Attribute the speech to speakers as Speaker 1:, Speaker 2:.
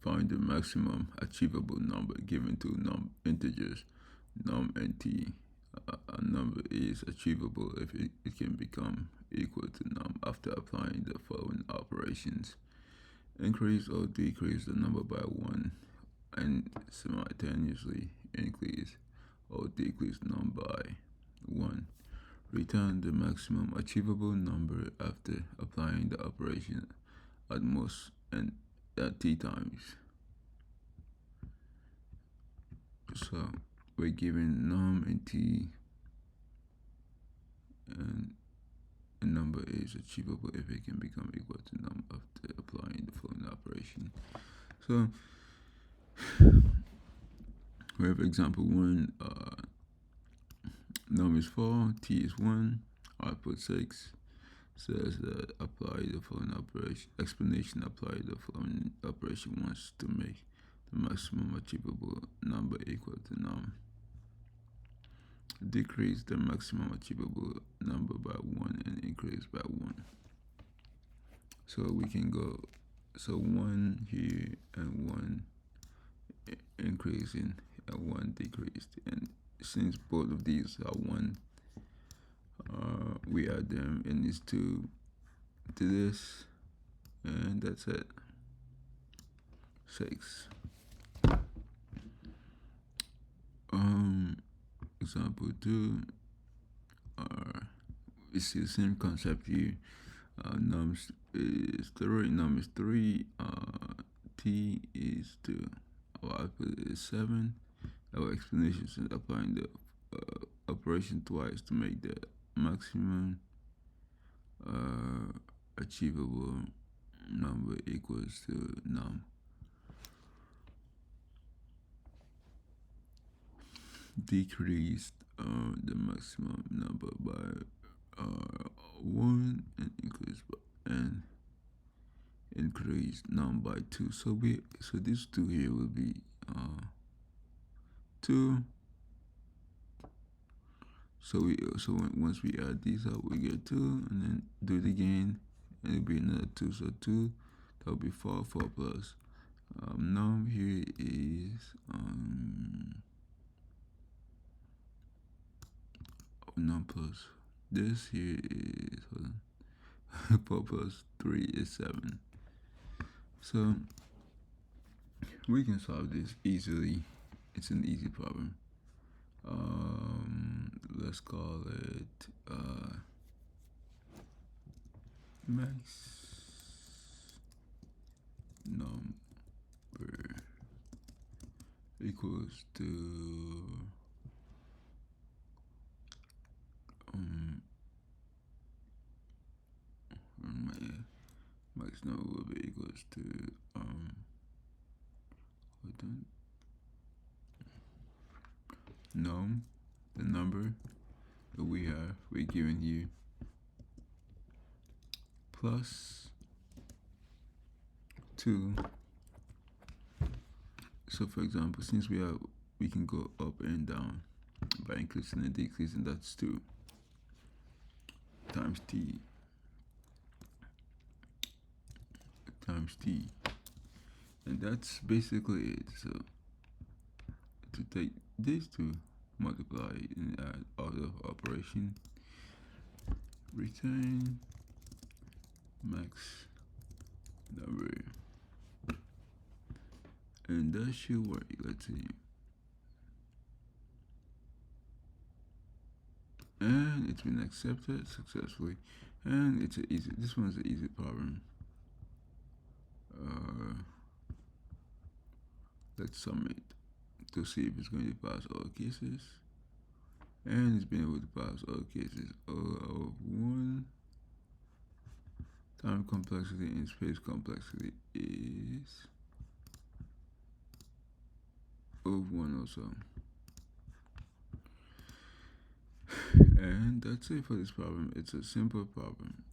Speaker 1: Find the maximum achievable number given two integers, num and t. A number is achievable if it can become equal to num after applying the following operations. Increase or decrease the number by 1 and simultaneously increase or decrease num by 1. Return the maximum achievable number after applying the operation at most and at t times. So we're given num and t, and a number is achievable if it can become equal to num after applying the following operation. So we have example 1, num is 4, t is 1, output 6. Says that apply the following operation. Explanation: apply the following operation once to make the maximum achievable number equal to num. Decrease the maximum achievable number by 1 and increase by 1. So we can go, so 1 here and 1 increasing and 1 decreased. And since both of these are 1, we add them in these two to this, and that's it. 6. Example 2, we see the same concept here. Num is 3, t is 2, our output is 7. Our explanation is applying the operation twice to make the maximum achievable number equals to num. Decreased the maximum number by 1 and increase num by 2. So this 2 here will be 2. So once we add these up, we get 2, and then do it again, and it'll be another 2. So 2, that will be 4. 4 plus num here is num plus this here is 4 plus 3 is 7. So we can solve this easily. It's an easy problem. Let's call it max number equals to max number will be equals to num, the number that we're given here, plus 2. So for example, since we can go up and down by increasing and decreasing, that's 2 times t, and that's basically it. So to take these two, multiply and add out of operation, return max number, and that should work. Let's see. And it's been accepted successfully, and it's this one's an easy problem. Let's submit to see if it's going to pass all cases, and it's been able to pass all cases. Of 1, time complexity and space complexity is of 1 also. And that's it for this problem. It's a simple problem.